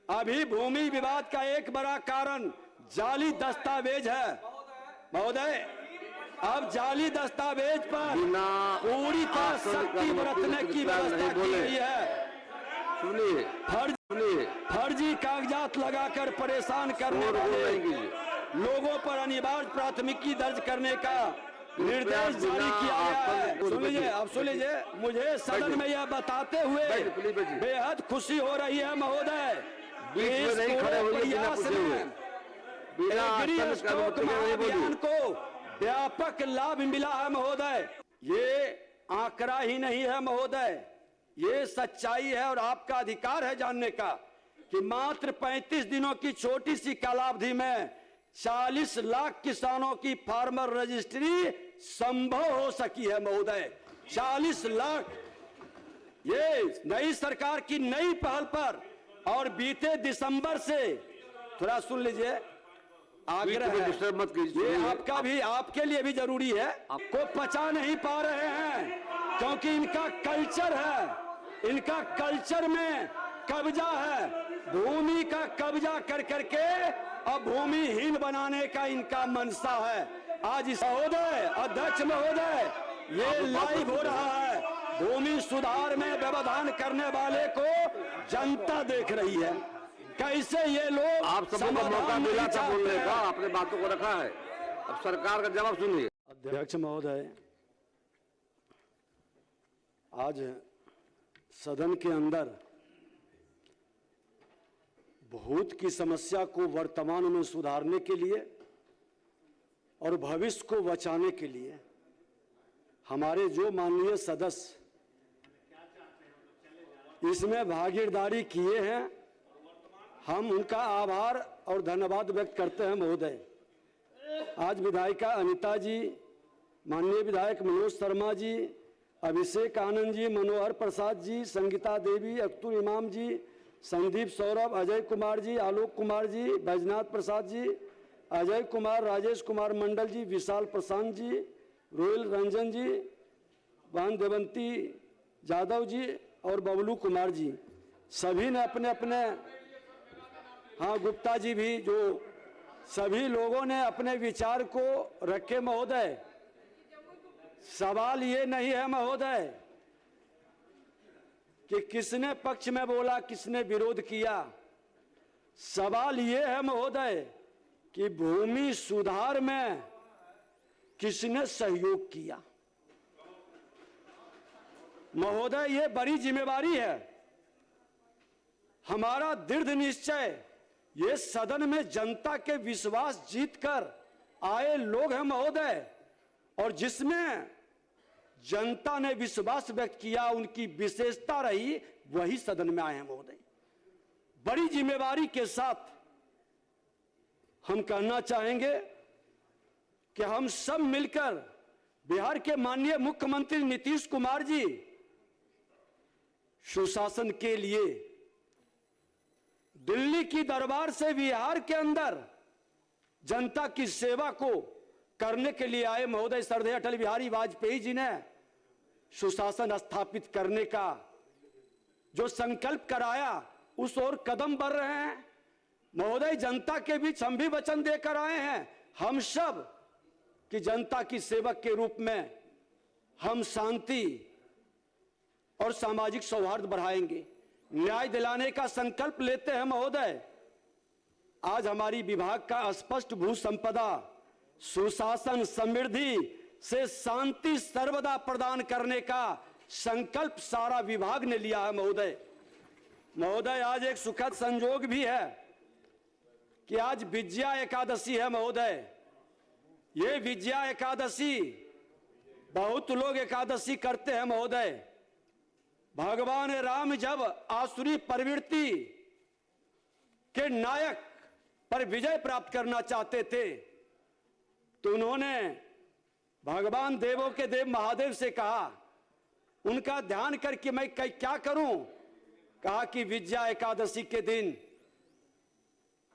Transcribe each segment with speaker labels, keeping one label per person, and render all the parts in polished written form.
Speaker 1: अभी भूमि विवाद का एक बड़ा कारण जाली दस्तावेज है महोदय। अब जाली दस्तावेज पर पूरी तरह सख्ती बरतने की व्यवस्था की गई है। फर्जी कागजात लगाकर परेशान करने वाले लोगों पर अनिवार्य प्राथमिकी दर्ज करने का निर्देश जारी किया गया है। सुन लीजिए, अब सुन लीजिए, मुझे सदन में यह बताते हुए बेहद खुशी हो रही है महोदय, अभियान को व्यापक लाभ मिला है महोदय। ये आंकड़ा ही नहीं है महोदय, ये सच्चाई है और आपका अधिकार है जानने का कि मात्र 35 दिनों की छोटी सी कालावधि में 40 लाख किसानों की फार्मर रजिस्ट्री संभव हो सकी है महोदय। 40 लाख, ये नई सरकार की नई पहल पर। और बीते दिसंबर से, थोड़ा सुन लीजिए, आग्रह है, मत कीजिए, ये आपका भी, आपके लिए भी जरूरी है, आपको पचा नहीं पा रहे हैं क्योंकि इनका कल्चर है, इनका कल्चर में कब्जा है, भूमि का कब्जा कर करके अब भूमिहीन बनाने का इनका मनसा है। आज इस महोदय, अध्यक्ष महोदय, ये लाइव हो रहा है। भूमि सुधार में व्यवधान करने वाले को जनता देख रही है, कैसे ये लोग,
Speaker 2: आप सबको मौका मिला था बोलने का, आपने बातों को रखा है, अब सरकार का जवाब सुनिए।
Speaker 1: अध्यक्ष महोदय, आज सदन के अंदर भूत की समस्या को वर्तमान में सुधारने के लिए और भविष्य को बचाने के लिए हमारे जो माननीय सदस्य इसमें भागीदारी किए हैं, हम उनका आभार और धन्यवाद व्यक्त करते हैं महोदय। आज विधायिका अनिता जी, माननीय विधायक मनोज शर्मा जी, अभिषेक आनंद जी, मनोहर प्रसाद जी, संगीता देवी, अख्तर इमाम जी, संदीप सौरभ, अजय कुमार जी, आलोक कुमार जी, बैजनाथ प्रसाद जी, अजय कुमार, राजेश कुमार मंडल जी, विशाल प्रशांत जी, रोयल रंजन जी, वान देवंती यादव जी और बबलू कुमार जी, सभी ने अपने अपने, हाँ गुप्ता जी भी, जो सभी लोगों ने अपने विचार को रखे महोदय। सवाल ये नहीं है महोदय कि किसने पक्ष में बोला, किसने विरोध किया। सवाल ये है महोदय कि भूमि सुधार में किसने सहयोग किया। महोदय, ये बड़ी जिम्मेवारी है। हमारा दृढ़ निश्चय, ये सदन में जनता के विश्वास जीतकर आए लोग हैं महोदय, और जिसमें जनता ने विश्वास व्यक्त किया, उनकी विशेषता रही, वही सदन में आए हैं महोदय। बड़ी जिम्मेवारी के साथ हम कहना चाहेंगे कि हम सब मिलकर बिहार के माननीय मुख्यमंत्री नीतीश कुमार जी सुशासन के लिए दिल्ली की दरबार से बिहार के अंदर जनता की सेवा को करने के लिए आए महोदय। श्रद्धेय अटल बिहारी वाजपेयी जी ने सुशासन स्थापित करने का जो संकल्प कराया, उस ओर कदम बढ़ रहे हैं महोदय। जनता के बीच हम भी वचन देकर आए हैं, हम सब कि जनता की सेवक के रूप में हम शांति और सामाजिक सौहार्द बढ़ाएंगे, न्याय दिलाने का संकल्प लेते हैं महोदय। आज हमारी विभाग का स्पष्ट भू संपदा, सुशासन, समृद्धि से शांति सर्वदा प्रदान करने का संकल्प सारा विभाग ने लिया है महोदय। महोदय, आज एक सुखद संयोग भी है कि आज विजया एकादशी है महोदय। ये विजया एकादशी, बहुत लोग एकादशी करते हैं महोदय। भगवान राम जब आसुरी प्रवृत्ति के नायक पर विजय प्राप्त करना चाहते थे, तो उन्होंने भगवान देवों के देव महादेव से कहा, उनका ध्यान करके मैं क्या करूं? कहा कि विजया एकादशी के दिन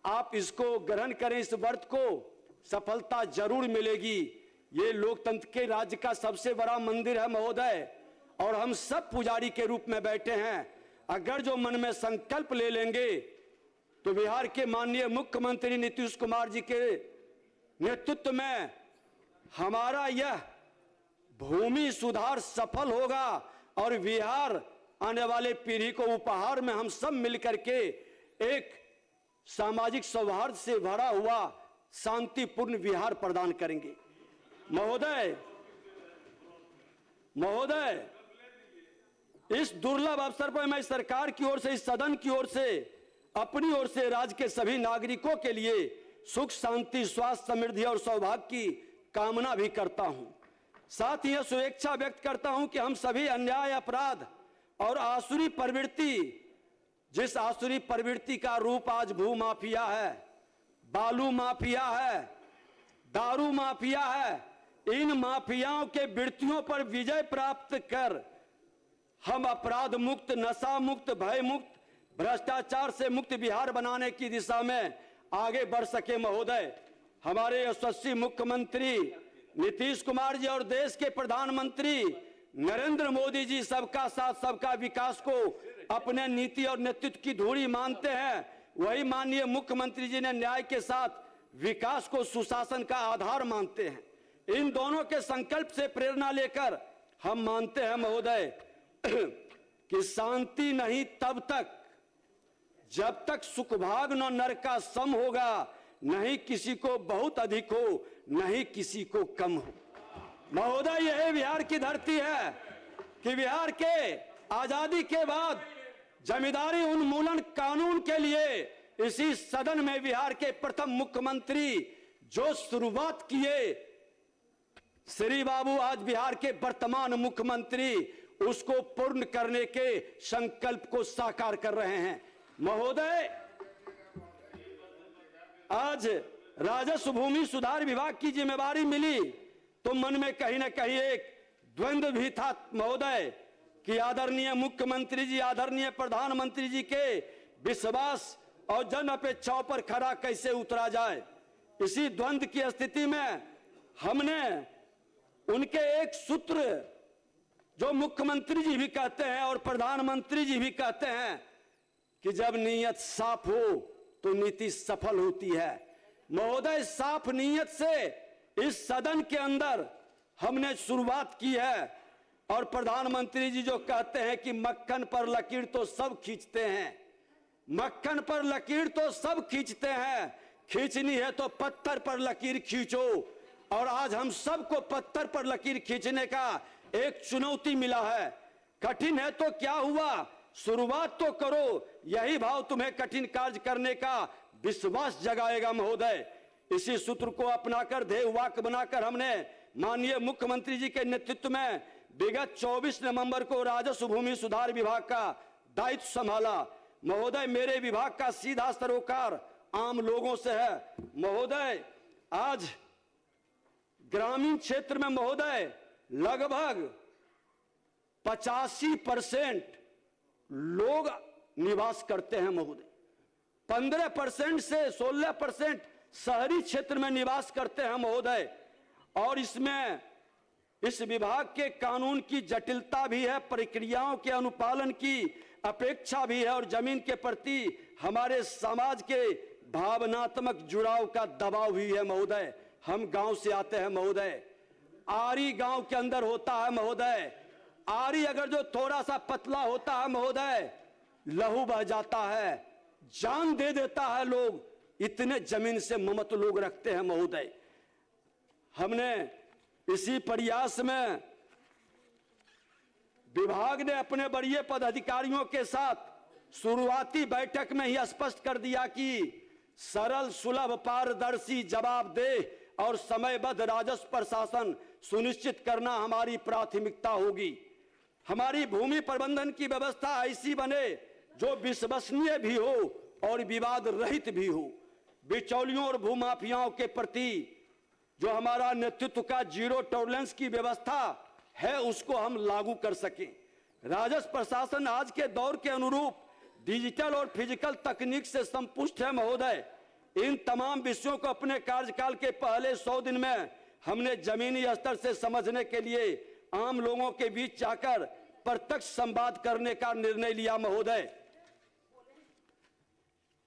Speaker 1: आप इसको ग्रहण करें, इस व्रत को, सफलता जरूर मिलेगी। ये लोकतंत्र के राज्य का सबसे बड़ा मंदिर है महोदय, और हम सब पुजारी के रूप में बैठे हैं। अगर जो मन में संकल्प ले लेंगे तो बिहार के माननीय मुख्यमंत्री नीतीश कुमार जी के नेतृत्व में हमारा यह भूमि सुधार सफल होगा और बिहार आने वाले पीढ़ी को उपहार में हम सब मिलकर के एक सामाजिक सौहार्द से भरा हुआ शांतिपूर्ण बिहार प्रदान करेंगे। महोदय, इस दुर्लभ अवसर पर मैं सरकार की ओर से, इस सदन की ओर से, अपनी ओर से राज्य के सभी नागरिकों के लिए सुख, शांति, स्वास्थ्य, समृद्धि और सौभाग्य की कामना भी करता हूं। साथ ही यह शुभेच्छा व्यक्त करता हूं कि हम सभी अन्याय, अपराध और आसुरी प्रवृत्ति, जिस आसुरी प्रवृत्ति का रूप आज भू माफिया है, बालू माफिया है, दारू माफिया है, इन माफियाओं के वृत्तियों पर विजय प्राप्त कर हम अपराध मुक्त, नशा मुक्त, भय मुक्त, भ्रष्टाचार से मुक्त बिहार बनाने की दिशा में आगे बढ़ सके। महोदय, हमारे यशस्वी मुख्यमंत्री नीतीश कुमार जी और देश के प्रधानमंत्री नरेंद्र मोदी जी सबका साथ, सबका विकास को अपने नीति और नेतृत्व की धुरी मानते हैं। वही माननीय मुख्यमंत्री जी ने न्याय के साथ विकास को सुशासन का आधार मानते हैं। इन दोनों के संकल्प से प्रेरणा लेकर हम मानते हैं महोदय कि शांति नहीं तब तक जब तक सुखभाग न नर का सम होगा, नहीं किसी को बहुत अधिक हो, नहीं किसी को कम हो। महोदय, यह बिहार की धरती है कि बिहार के आजादी के बाद जमींदारी उन्मूलन कानून के लिए इसी सदन में बिहार के प्रथम मुख्यमंत्री जो शुरुआत किए श्री बाबू, आज बिहार के वर्तमान मुख्यमंत्री उसको पूर्ण करने के संकल्प को साकार कर रहे हैं। महोदय, आज राजस्व भूमि सुधार विभाग की जिम्मेवारी मिली तो मन में कहीं ना कहीं एक द्वंद्व भी था महोदय कि आदरणीय मुख्यमंत्री जी, आदरणीय प्रधानमंत्री जी के विश्वास और जन अपेक्षाओं पर खरा कैसे उतरा जाए। इसी द्वंद्व की स्थिति में हमने उनके एक सूत्र जो मुख्यमंत्री जी भी कहते हैं और प्रधानमंत्री जी भी कहते हैं कि जब नीयत साफ हो तो नीति सफल होती है। महोदय, साफ नीयत से इस सदन के अंदर हमने शुरुआत की है और प्रधानमंत्री जी जो कहते हैं कि मक्खन पर लकीर तो सब खींचते हैं, मक्खन पर लकीर तो सब खींचते हैं, खींचनी है तो पत्थर पर लकीर खींचो। और आज हम सबको पत्थर पर लकीर खींचने का एक चुनौती मिला है। कठिन है तो क्या हुआ, शुरुआत तो करो, यही भाव तुम्हें कठिन कार्य करने का विश्वास जगाएगा। महोदय, इसी सूत्र को अपनाकर, ध्येय वाक्य बनाकर हमने माननीय मुख्यमंत्री जी के नेतृत्व में विगत 24 नवंबर को राजस्व भूमि सुधार विभाग का दायित्व संभाला। महोदय, मेरे विभाग का सीधा सरोकार आम लोगों से है। महोदय, आज ग्रामीण क्षेत्र में महोदय लगभग 85% लोग निवास करते हैं महोदय, 15% से 16% शहरी क्षेत्र में निवास करते हैं महोदय। और इसमें इस विभाग के कानून की जटिलता भी है, प्रक्रियाओं के अनुपालन की अपेक्षा भी है और जमीन के प्रति हमारे समाज के भावनात्मक जुड़ाव का दबाव भी है महोदय। हम गांव से आते हैं महोदय, आरी गांव के अंदर होता है महोदय। आरी अगर जो थोड़ा सा पतला होता है महोदय, लहू बह जाता है, जान दे देता है लोग, इतने जमीन से ममत लोग रखते हैं महोदय। हमने इसी प्रयास में विभाग ने अपने वरीय पदाधिकारियों के साथ शुरुआती बैठक में ही स्पष्ट कर दिया कि सरल, सुलभ, पारदर्शी, जवाबदेह और समयबद्ध राजस्व प्रशासन सुनिश्चित करना हमारी प्राथमिकता होगी। हमारी भूमि प्रबंधन की व्यवस्था ऐसी बने जो विश्वसनीय भी हो और विवाद रहित भी हो। बिचौलियों और भूमाफियाओं के प्रति जो हमारा नेतृत्व का जीरो टॉलरेंस की व्यवस्था है उसको हम लागू कर सकें। राजस्व प्रशासन आज के दौर के अनुरूप डिजिटल और फिजिकल तकनीक से संपुष्ट है महोदय। इन तमाम विषयों को अपने कार्यकाल के पहले 100 दिन में हमने जमीनी स्तर से समझने के लिए आम लोगों के बीच जाकर प्रत्यक्ष संवाद करने का निर्णय लिया महोदय।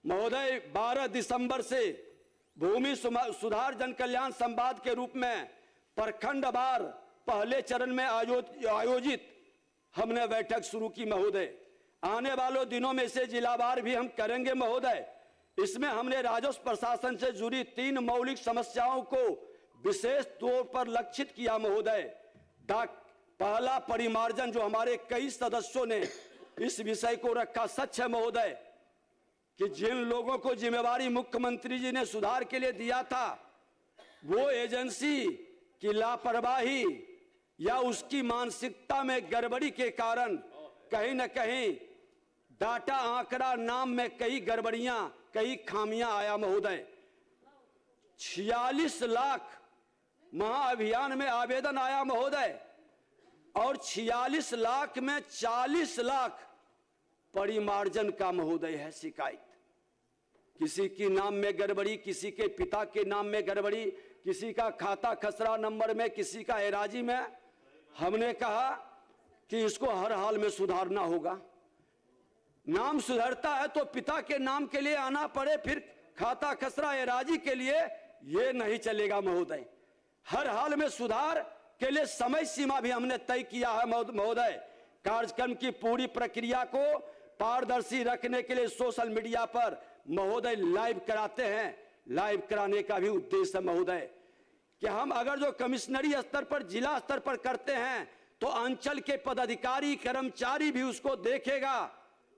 Speaker 1: महोदय 12 दिसंबर से भूमि सुधार जन कल्याण संवाद के रूप में प्रखंडवार पहले चरण में आयोजित हमने बैठक शुरू की महोदय। आने वालों दिनों में से जिलावार भी हम करेंगे महोदय। इसमें हमने राजस्व प्रशासन से जुड़ी 3 मौलिक समस्याओं को विशेष तौर पर लक्षित किया महोदय। पहला परिमार्जन, जो हमारे कई सदस्यों ने इस विषय को रखा। सच है महोदय कि जिन लोगों को जिम्मेवारी मुख्यमंत्री जी ने सुधार के लिए दिया था, वो एजेंसी की लापरवाही या उसकी मानसिकता में गड़बड़ी के कारण कहीं न कहीं डाटा आंकड़ा नाम में कई गड़बड़ियां, कई खामियां आया महोदय। 46 लाख महाअभियान में आवेदन आया महोदय, और 46 लाख में 40 लाख परिमार्जन का महोदय है शिकायत। किसी की नाम में गड़बड़ी, किसी के पिता के नाम में गड़बड़ी, किसी का खाता खसरा नंबर में, किसी का एराजी में। हमने कहा कि इसको हर हाल में सुधारना होगा। नाम सुधरता है तो पिता के नाम के लिए आना पड़े, फिर खाता खसरा एराजी के लिए, ये नहीं चलेगा महोदय। हर हाल में सुधार के लिए समय सीमा भी हमने तय किया है महोदय। कार्यक्रम की पूरी प्रक्रिया को पारदर्शी रखने के लिए सोशल मीडिया पर महोदय लाइव कराते हैं। लाइव कराने का भी उद्देश्य है महोदय कि हम अगर जो कमिश्नरी स्तर पर, जिला स्तर पर करते हैं तो अंचल के पदाधिकारी कर्मचारी भी उसको देखेगा,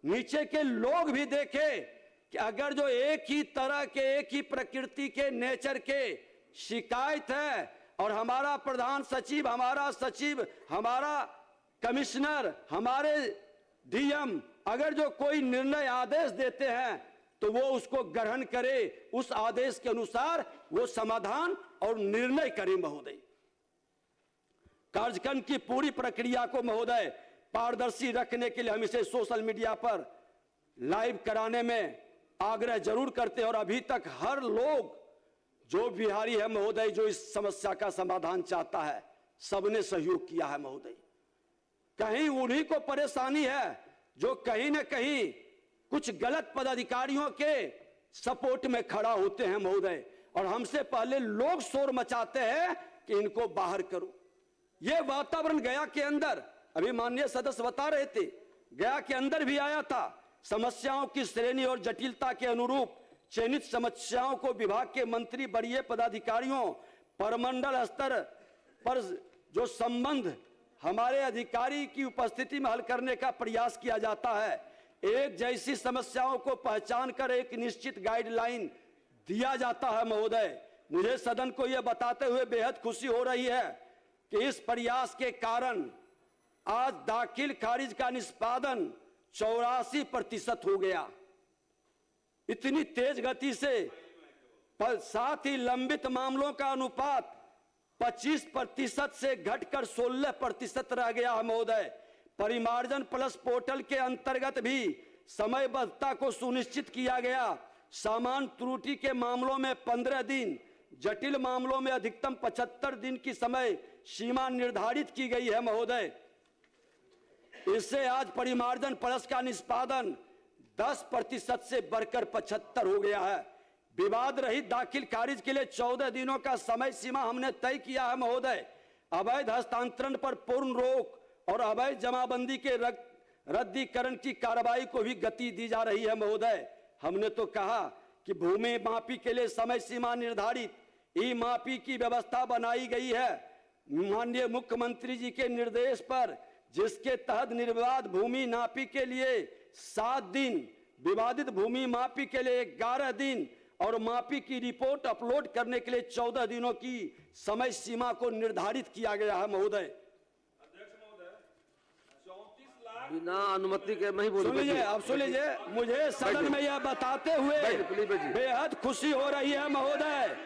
Speaker 1: नीचे के लोग भी देखे कि अगर जो एक ही तरह के, एक ही प्रकृति के, नेचर के शिकायत है, और हमारा प्रधान सचिव, हमारा सचिव, हमारा कमिश्नर, हमारे डीएम अगर जो कोई निर्णय आदेश देते हैं तो वो उसको ग्रहण करे, उस आदेश के अनुसार वो समाधान और निर्णय करे महोदय। कार्यक्रम की पूरी प्रक्रिया को महोदय पारदर्शी रखने के लिए हम इसे सोशल मीडिया पर लाइव कराने में आग्रह जरूर करते हैं। और अभी तक हर लोग जो बिहारी है महोदय, जो इस समस्या का समाधान चाहता है, सबने सहयोग किया है महोदय। कहीं उन्हीं को परेशानी है जो कहीं न कहीं कुछ गलत पदाधिकारियों के सपोर्ट में खड़ा होते हैं महोदय, और हमसे पहले लोग शोर मचाते हैं कि इनको बाहर करो। ये वातावरण गया के अंदर, अभी माननीय सदस्य बता रहे थे, गया के अंदर भी आया था। समस्याओं की श्रेणी और जटिलता के अनुरूप चयनित समस्याओं को विभाग के मंत्री, वरीय पदाधिकारियों, परमंडल स्तर पर जो संबंध हमारे अधिकारी की उपस्थिति में हल करने का प्रयास किया जाता है। एक जैसी समस्याओं को पहचान कर एक निश्चित गाइडलाइन दिया जाता है महोदय। मुझे सदन को यह बताते हुए बेहद खुशी हो रही है कि इस प्रयास के कारण आज दाखिल खारिज का निष्पादन 84% हो गया। इतनी तेज गति से, साथ ही लंबित मामलों का अनुपात 25% से घटकर 16% रह गया है महोदय। परिमार्जन प्लस पोर्टल के अंतर्गत भी समयबद्धता को सुनिश्चित किया गया। सामान्य त्रुटि के मामलों में 15 दिन, जटिल मामलों में अधिकतम 75 दिन की समय सीमा निर्धारित की गई है महोदय। इससे आज परिमार्जन प्लस का निष्पादन 10% से बढ़कर 75 हो गया है। विवाद रहित दाखिल खारिज के लिए 14 दिनों का समय सीमा हमने तय किया है महोदय। अवैध हस्तांतरण पर पूर्ण रोक और अवैध जमाबंदी के रद्दीकरण की कार्रवाई को भी गति दी जा रही है महोदय। हमने तो कहा कि भूमि मापी के लिए समय सीमा निर्धारित, ई मापी की व्यवस्था बनाई गई है माननीय मुख्यमंत्री जी के निर्देश पर, जिसके तहत निर्विवाद भूमि नापी के लिए 7 दिन, विवादित भूमि मापी के लिए 11 दिन और मापी की रिपोर्ट अपलोड करने के लिए 14 दिनों की समय सीमा को निर्धारित किया गया है महोदय।
Speaker 2: बिना अनुमति के नहीं बोलिए।
Speaker 1: सुन लीजिए, अब सुन लीजिए, मुझे सदन में यह बताते हुए बेहद खुशी हो रही है महोदय।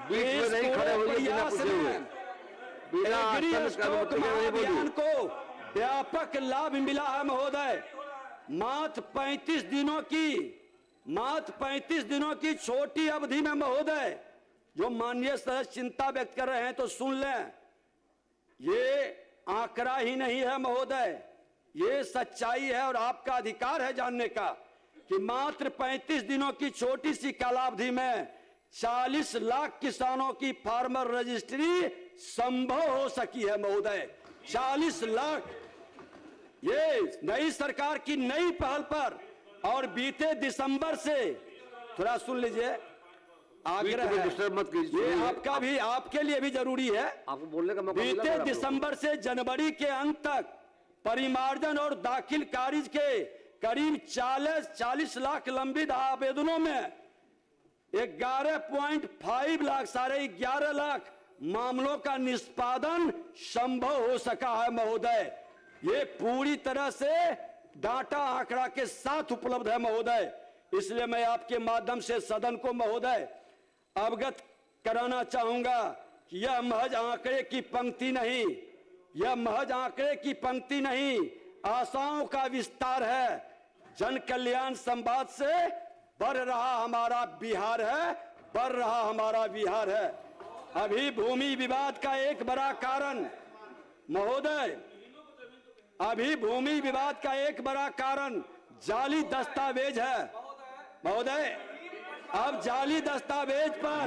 Speaker 2: बीच में नहीं खड़े होइए बिना पूछे हुए। बिना
Speaker 1: अभियान को व्यापक लाभ मिला है महोदय। मात्र 35 दिनों की छोटी अवधि में महोदय, जो माननीय सदस्य चिंता व्यक्त कर रहे हैं तो सुन लें, ये आंकड़ा ही नहीं है महोदय, ये सच्चाई है और आपका अधिकार है जानने का। कि मात्र 35 दिनों की छोटी सी कालावधि में 40 लाख किसानों की फार्मर रजिस्ट्री संभव हो सकी है महोदय। 40 लाख, ये नई सरकार की नई पहल पर। और बीते दिसंबर से, थोड़ा सुन लीजिए, आग्रह है,
Speaker 2: डिस्टर्ब मत कीजिए,
Speaker 1: ये आपका भी, आपके लिए भी जरूरी है।
Speaker 2: आपको बोलने का मौका मिला
Speaker 1: बीते
Speaker 2: था
Speaker 1: दिसंबर से जनवरी के अंत तक परिमार्जन और दाखिल खारिज के करीब 40 लाख लंबित आवेदनों में 11.5 लाख, 11.5 लाख मामलों का निष्पादन संभव हो सका है महोदय। ये पूरी तरह से डाटा आंकड़ा के साथ उपलब्ध है महोदय। इसलिए मैं आपके माध्यम से सदन को महोदय अवगत कराना चाहूंगा कि यह महज आंकड़े की पंक्ति नहीं, यह महज आंकड़े की पंक्ति नहीं, आशाओं का विस्तार है। जन कल्याण संवाद से बढ़ रहा हमारा बिहार है, बढ़ रहा हमारा बिहार है। अभी भूमि विवाद का एक बड़ा कारण महोदय, अभी भूमि विवाद का एक बड़ा कारण जाली दस्तावेज है महोदय। अब जाली दस्तावेज पर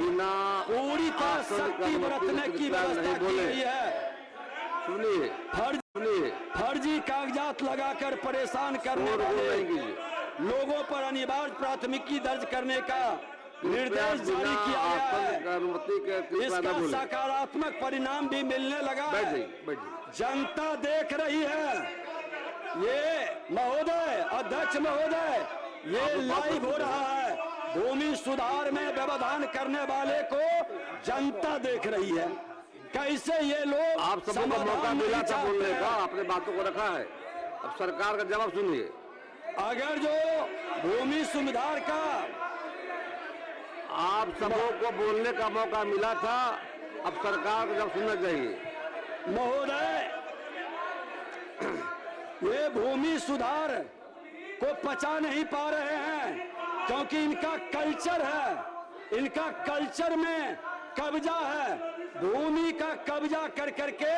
Speaker 1: पूरी तरह सख्ती बरतने की व्यवस्था की गई है।
Speaker 2: सुनिए,
Speaker 1: फर्जी कागजात लगाकर परेशान करने वाले लोगों पर अनिवार्य प्राथमिकी दर्ज करने का निर्देश जारी किया गया है। इसका सकारात्मक परिणाम भी मिलने लगा है। जनता देख रही है। ये महोदय, अध्यक्ष महोदय, ये लाइव हो रहा है। भूमि सुधार में व्यवधान करने वाले को जनता देख रही है। कैसे ये लोग,
Speaker 2: आप सबको मौका मिला था बोलने का, आपने बातों को रखा है, अब सरकार का जवाब सुनिए।
Speaker 1: अगर जो भूमि सुधार का
Speaker 2: आप सबों को बोलने का मौका मिला था, अब सरकार को जब सुनना चाहिए।
Speaker 1: महोदय, ये भूमि सुधार को पचा नहीं पा रहे हैं क्योंकि इनका कल्चर है, इनका कल्चर में कब्जा है। भूमि का कब्जा कर करके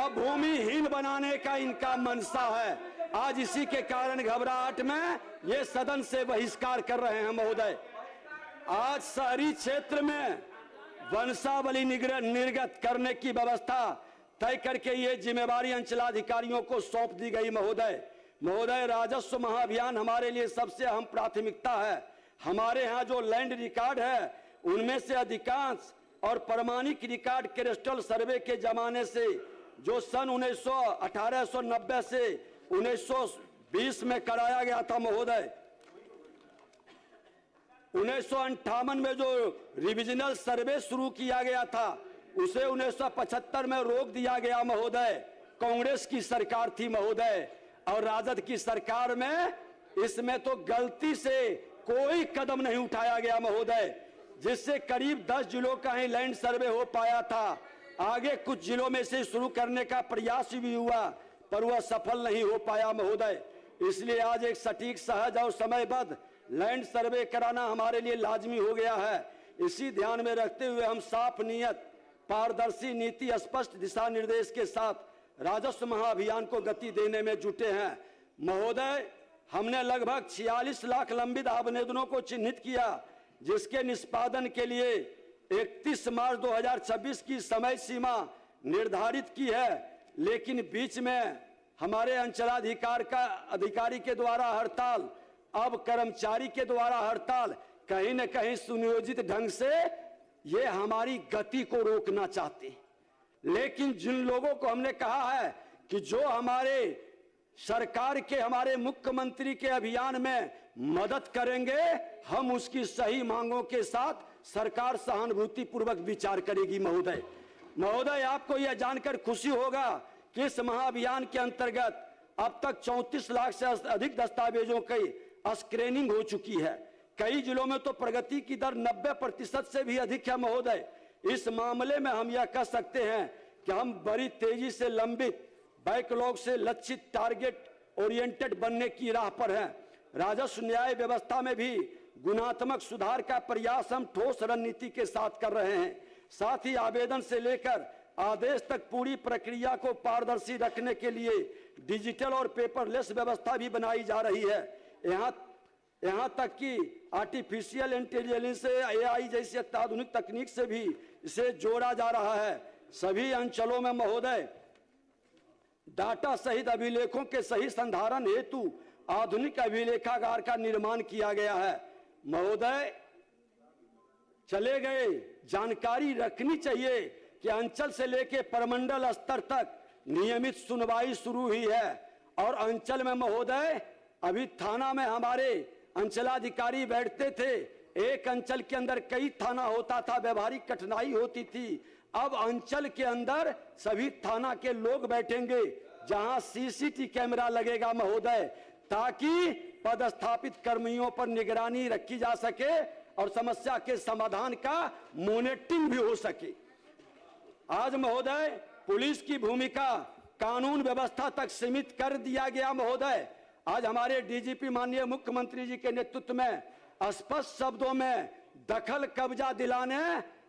Speaker 1: अब भूमिहीन बनाने का इनका मनसा है। आज इसी के कारण घबराहट में ये सदन से बहिष्कार कर रहे हैं महोदय। आज शहरी क्षेत्र में वंशावली निर्गत करने की व्यवस्था तय करके ये जिम्मेवारी अंचलाधिकारियों को सौंप दी गई महोदय। महोदय, राजस्व महाअभियान हमारे लिए सबसे अहम प्राथमिकता है। हमारे यहाँ जो लैंड रिकॉर्ड है उनमें से अधिकांश और प्रमाणिक रिकॉर्ड कैडस्ट्रल सर्वे के जमाने से, जो सन 1890 से 1920 में कराया गया था महोदय। 1958 में जो रिविजनल सर्वे शुरू किया गया था उसे 1975 में रोक दिया गया महोदय। कांग्रेस की सरकार थी महोदय, और राजद की सरकार में इसमें तो गलती से कोई कदम नहीं उठाया गया महोदय, जिससे करीब 10 जिलों का ही लैंड सर्वे हो पाया था। आगे कुछ जिलों में से शुरू करने का प्रयास भी हुआ पर वह सफल नहीं हो पाया महोदय। इसलिए आज एक सटीक, सहज और समयबद्ध लैंड सर्वे कराना हमारे लिए लाजमी हो गया है। इसी ध्यान में रखते हुए हम साफ नीयत, पारदर्शी नीति, स्पष्ट दिशा निर्देश के साथ राजस्व महाअभियान को गति देने में जुटे हैं महोदय। हमने लगभग 46 लाख लंबित आवेदनों को चिन्हित किया, जिसके निष्पादन के लिए 31 मार्च 2026 की समय सीमा निर्धारित की है। लेकिन बीच में हमारे अंचलाधिकारी के द्वारा हड़ताल, अब कर्मचारी के द्वारा हड़ताल, कहीं न कहीं सुनियोजित ढंग से ये हमारी गति को रोकना चाहते हैं। लेकिन जिन लोगों को हमने कहा है कि जो हमारे सरकार के, हमारे मुख्यमंत्री के अभियान में मदद करेंगे, हम उसकी सही मांगों के साथ सरकार सहानुभूति पूर्वक विचार करेगी महोदय। महोदय, आपको यह जानकर खुशी होगा कि इस महाअभियान के अंतर्गत अब तक 34 लाख से अधिक दस्तावेजों की स्क्रीनिंग हो चुकी है। कई जिलों में तो प्रगति की दर 90% से भी अधिक है महोदय। इस मामले में हम यह कह सकते हैं कि हम बड़ी तेजी से लंबित बैकलॉग से लक्षित, टारगेट ओरिएंटेड बनने की राह पर हैं। राजस्व न्याय व्यवस्था में भी गुणात्मक सुधार का प्रयास हम ठोस रणनीति के साथ कर रहे हैं। साथ ही आवेदन से लेकर आदेश तक पूरी प्रक्रिया को पारदर्शी रखने के लिए डिजिटल और पेपरलेस व्यवस्था भी बनाई जा रही है। यहां तक कि आर्टिफिशियल इंटेलिजेंस AI जैसी अत्याधुनिक तकनीक से भी इसे जोड़ा जा रहा है। सभी अंचलों में महोदय डाटा सहित अभिलेखों के सही संधारण हेतु आधुनिक अभिलेखागार का निर्माण किया गया है। महोदय चले गए, जानकारी रखनी चाहिए कि अंचल से लेकर प्रमंडल स्तर तक नियमित सुनवाई शुरू हुई है। और अंचल में महोदय अभी थाना में हमारे अंचलाधिकारी बैठते थे, एक अंचल के अंदर कई थाना होता था, व्यवहारिक कठिनाई होती थी। अब अंचल के अंदर सभी थाना के लोग बैठेंगे जहां CCTV कैमरा लगेगा महोदय, ताकि पदस्थापित कर्मियों पर निगरानी रखी जा सके और समस्या के समाधान का मॉनिटरिंग भी हो सके। आज महोदय पुलिस की भूमिका कानून व्यवस्था तक सीमित कर दिया गया महोदय। आज हमारे DGP माननीय मुख्यमंत्री जी के नेतृत्व में स्पष्ट शब्दों में दखल कब्जा दिलाने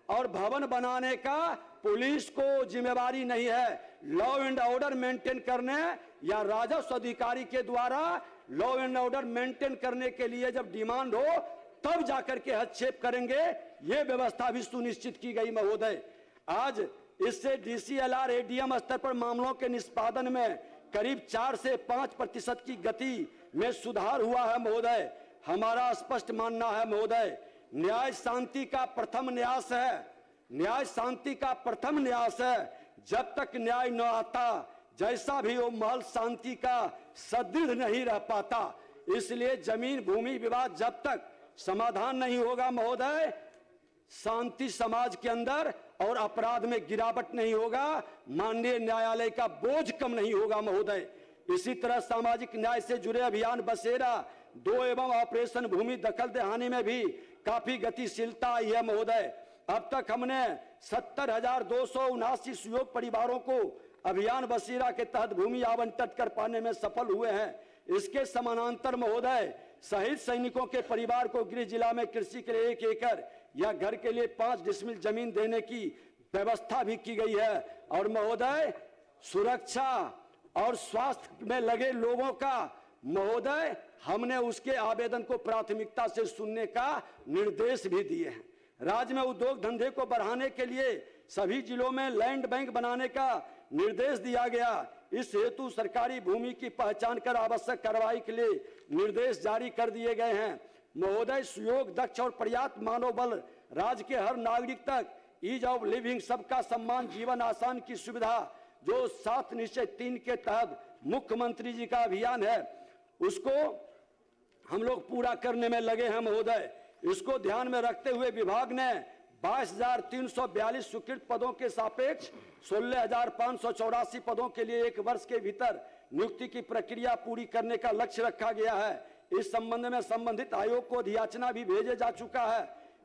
Speaker 1: और भवन बनाने का पुलिस को जिम्मेवारी नहीं है। लॉ एंड ऑर्डर मेंटेन करने या राजस्व अधिकारी के द्वारा लॉ एंड ऑर्डर मेंटेन करने के लिए जब डिमांड हो तब जाकर के हस्तक्षेप करेंगे, ये व्यवस्था भी सुनिश्चित की गई महोदय। आज इससे DCLR ADM स्तर पर मामलों के निष्पादन में करीब 4 से 5% की गति में सुधार हुआ है महोदय। हमारा स्पष्ट मानना है महोदय, न्याय शांति का प्रथम न्यास है, न्याय शांति का प्रथम न्यास है। जब तक न्याय न आता, जैसा भी वो महल शांति का सुदृढ़ नहीं रह पाता। इसलिए जमीन भूमि विवाद जब तक समाधान नहीं होगा महोदय, शांति समाज के अंदर और अपराध में गिरावट नहीं होगा, माननीय न्यायालय का बोझ कम नहीं होगा महोदय। इसी तरह सामाजिक न्याय से जुड़े अभियान बसेरा 2 एवं ऑपरेशन भूमि दखल दहानी में भी काफी गतिशीलता आई है महोदय। अब तक हमने 70,279 सुयोग परिवारों को अभियान बसेरा के तहत भूमि आवंटन कर पाने में सफल हुए हैं। इसके समानांतर महोदय शहीद सैनिकों के परिवार को गृह जिला में कृषि के लिए 1 एकड़ या घर के लिए 5 डिसमिल जमीन देने की व्यवस्था भी की गई है। और महोदय सुरक्षा और स्वास्थ्य में लगे लोगों का महोदय हमने उसके आवेदन को प्राथमिकता से सुनने का निर्देश भी दिए हैं। राज्य में उद्योग धंधे को बढ़ाने के लिए सभी जिलों में लैंड बैंक बनाने का निर्देश दिया गया। इस हेतु सरकारी भूमि की पहचान कर आवश्यक कार्रवाई के लिए निर्देश जारी कर दिए गए हैं। महोदय सुयोग दक्ष और पर्याप्त मानव बल राज्य के हर नागरिक तक ईज ऑफ लिविंग, सबका सम्मान, जीवन आसान की सुविधा जो 7 निश्चय 3 के तहत मुख्यमंत्री जी का अभियान है, उसको हम लोग पूरा करने में लगे हैं महोदय। इसको ध्यान में रखते हुए विभाग ने 22,342 स्वीकृत पदों के सापेक्ष 16,584 पदों के लिए 1 वर्ष के भीतर नियुक्ति की प्रक्रिया पूरी करने का लक्ष्य रखा गया है। इस संबंध में संबंधित आयोग को अधियाचना भी भेजे जा चुका है।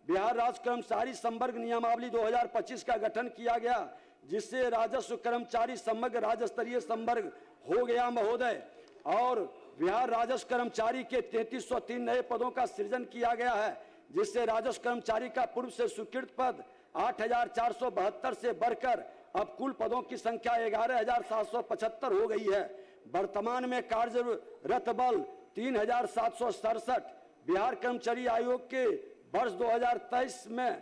Speaker 1: बिहार राज्य कर्मचारी संवर्ग नियमावली 2025 का गठन किया गया, जिससे राजस्व कर्मचारी समग्र राज्य स्तरीय संवर्ग हो गया महोदय। और बिहार राजस्व कर्मचारी के 3303 नए पदों का सृजन किया गया है, जिससे राजस्व कर्मचारी का पूर्व से स्वीकृत पद 8,472 से बढ़कर अब कुल पदों की संख्या 11,775 हो गई है। वर्तमान में कार्यरत बल 3,767। बिहार कर्मचारी आयोग के वर्ष 2023 में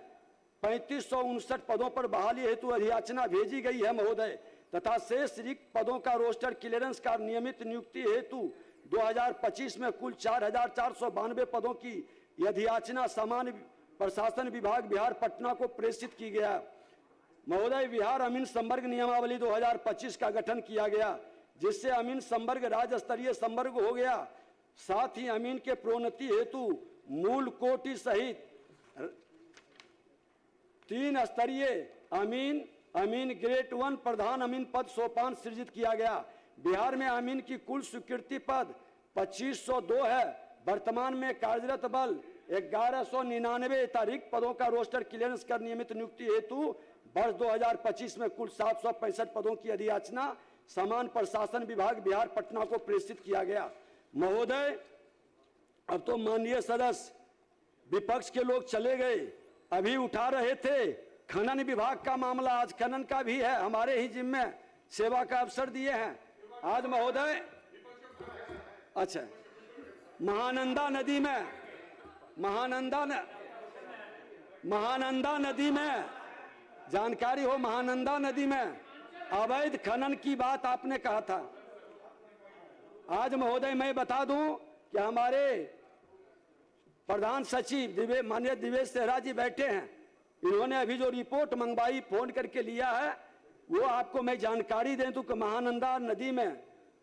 Speaker 1: 3,559 पदों पर बहाली हेतु अधियाचना भेजी गई है महोदय, तथा शेष रिक्त पदों का रोस्टर क्लियरेंस का नियमित नियुक्ति हेतु 2025 में कुल 4,492 पदों की अधियाचना सामान्य प्रशासन विभाग बिहार पटना को प्रेषित की गया। महोदय बिहार अमीन संवर्ग नियमावली 2025 का गठन किया गया, जिससे अमीन संवर्ग राज्य स्तरीय संवर्ग हो गया। साथ ही अमीन के प्रोन्नति हेतु मूल कोटि सहित 3 स्तरीय अमीन, अमीन ग्रेड 1 प्रधान अमीन पद सोपान सृजित किया गया। बिहार में अमीन की कुल स्वीकृति पद 2502 है। वर्तमान में कार्यरत बल 1199 अतिरिक्त पदों का रोस्टर क्लियरेंस कर नियमित नियुक्ति हेतु वर्ष 2025 में कुल 765 पदों की अधियाचना समान प्रशासन विभाग बिहार पटना को प्रेषित किया गया। महोदय अब तो माननीय सदस्य विपक्ष के लोग चले गए, अभी उठा रहे थे खनन विभाग का मामला, आज खनन का भी है, हमारे ही जिम्मे सेवा का अवसर दिए हैं आज महोदय। अच्छा महानंदा नदी में जानकारी हो, महानंदा नदी में अवैध खनन की बात आपने कहा था। आज महोदय मैं बता दूं कि हमारे प्रधान सचिव माननीय दिवेश सेहरा जी बैठे हैं, इन्होंने अभी जो रिपोर्ट मंगवाई फोन करके लिया है, वो आपको मैं जानकारी दे दूं कि महानंदा नदी में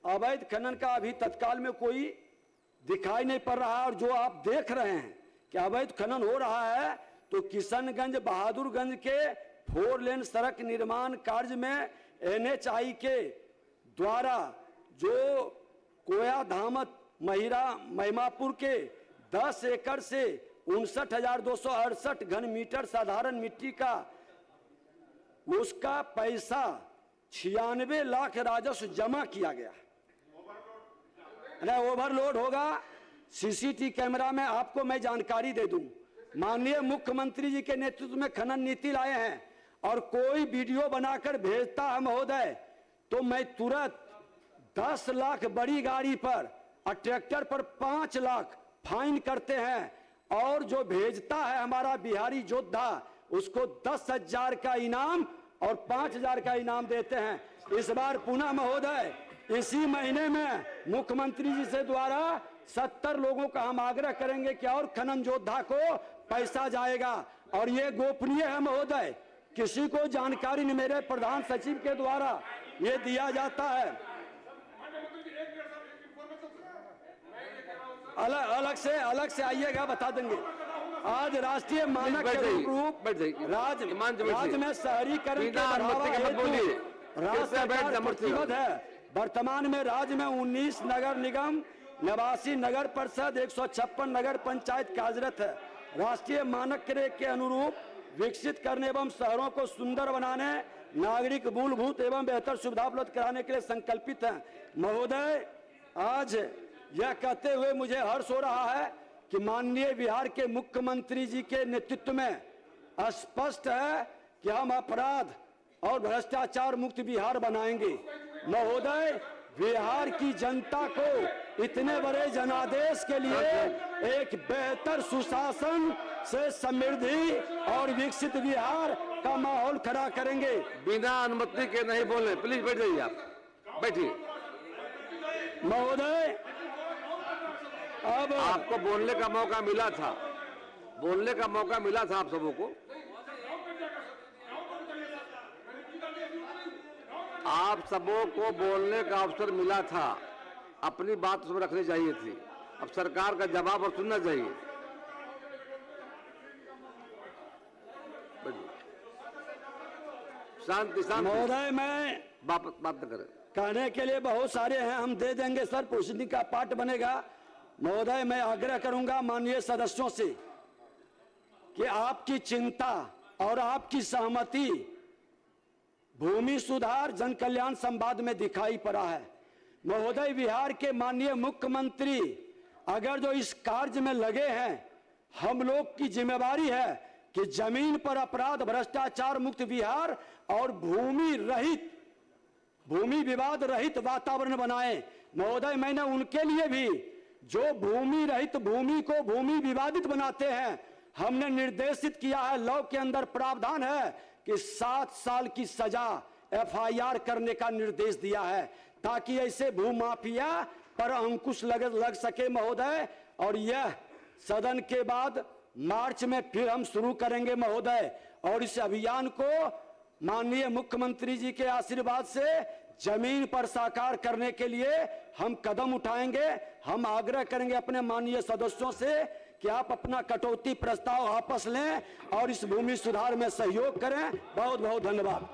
Speaker 1: अवैध खनन का अभी तत्काल में कोई दिखाई नहीं पड़ रहा। और जो आप देख रहे हैं कि अवैध खनन हो रहा है, तो किशनगंज बहादुरगंज के 4 लेन सड़क निर्माण कार्य में NHI के द्वारा जो कोया धामत महिमापुर के 10 एकड़ से 59,268 घन मीटर साधारण मिट्टी का उसका पैसा 96 लाख राजस्व जमा किया गया। ओवरलोड होगा। CCTV कैमरा में आपको मैं जानकारी दे दूं, माननीय मुख्यमंत्री जी के नेतृत्व में खनन नीति लाए हैं, और कोई वीडियो बनाकर भेजता है महोदय, तो मैं तुरंत 10 लाख बड़ी गाड़ी पर और ट्रैक्टर पर 5 लाख फाइन करते हैं, और जो भेजता है हमारा बिहारी योद्धा उसको 10,000 का इनाम और 5,000 का इनाम देते हैं। इस बार पुनः महोदय इसी महीने में मुख्यमंत्री जी से द्वारा 70 लोगों का हम आग्रह करेंगे कि और खनन योद्धा को पैसा जाएगा, और ये गोपनीय है महोदय, किसी को जानकारी नहीं, मेरे प्रधान सचिव के द्वारा ये दिया जाता है। अलग से आइएगा, बता देंगे। आज राष्ट्रीय मानक के अनुरूप राज्य में शहरीकरण के बढ़ावा हेतु राज्य सरकार प्रतिबद्ध है। वर्तमान में राज्य में 19 नगर निगम, 89 नगर परिषद, 156 नगर पंचायत कार्यरत है। राष्ट्रीय मानक के अनुरूप विकसित करने एवं शहरों को सुंदर बनाने, नागरिक मूलभूत एवं बेहतर सुविधा उपलब्ध कराने के लिए संकल्पित हैं। महोदय, आज यह कहते हुए मुझे हर्ष हो रहा है कि माननीय बिहार के मुख्यमंत्री जी के नेतृत्व में स्पष्ट है कि हम अपराध और भ्रष्टाचार मुक्त बिहार बनाएंगे। महोदय, बिहार की जनता को इतने बड़े जनादेश के लिए एक बेहतर सुशासन से समृद्धि और विकसित बिहार का माहौल खड़ा करेंगे।
Speaker 2: बिना अनुमति के नहीं बोले, प्लीज बैठ जाइए, आप बैठिए।
Speaker 1: महोदय, अब
Speaker 2: आपको बोलने का मौका मिला था, आप सबों को। आप सबों को बोलने का अवसर मिला था, अपनी बात सब रखनी चाहिए थी। अब सरकार का जवाब और सुनना चाहिए। शांति।
Speaker 1: महोदय, मैं
Speaker 2: बात न करें।
Speaker 1: कहने के लिए बहुत सारे हैं, हम दे देंगे सर, प्रोसीडिंग का पार्ट बनेगा। महोदय, मैं आग्रह करूंगा माननीय सदस्यों से कि आपकी चिंता और आपकी सहमति भूमि सुधार जन कल्याण संवाद में दिखाई पड़ा है। महोदय, बिहार के माननीय मुख्यमंत्री अगर जो इस कार्य में लगे हैं, हम लोग की जिम्मेवारी है कि जमीन पर अपराध भ्रष्टाचार मुक्त बिहार और भूमि विवाद रहित वातावरण बनाएं। महोदय, मैंने उनके लिए भी जो भूमि रहित भूमि को भूमि विवादित बनाते हैं, हमने निर्देशित किया है, लॉ के अंदर प्रावधान है कि 7 साल की सजा FIR करने का निर्देश दिया है, ताकि ऐसे भूमाफिया पर अंकुश लग सके महोदय। और यह सदन के बाद मार्च में फिर हम शुरू करेंगे महोदय, और इस अभियान को माननीय मुख्यमंत्री जी के आशीर्वाद से जमीन पर साकार करने के लिए हम कदम उठाएंगे। हम आग्रह करेंगे अपने माननीय सदस्यों से कि आप अपना कटौती प्रस्ताव वापस लें और इस भूमि सुधार में सहयोग करें। बहुत बहुत धन्यवाद।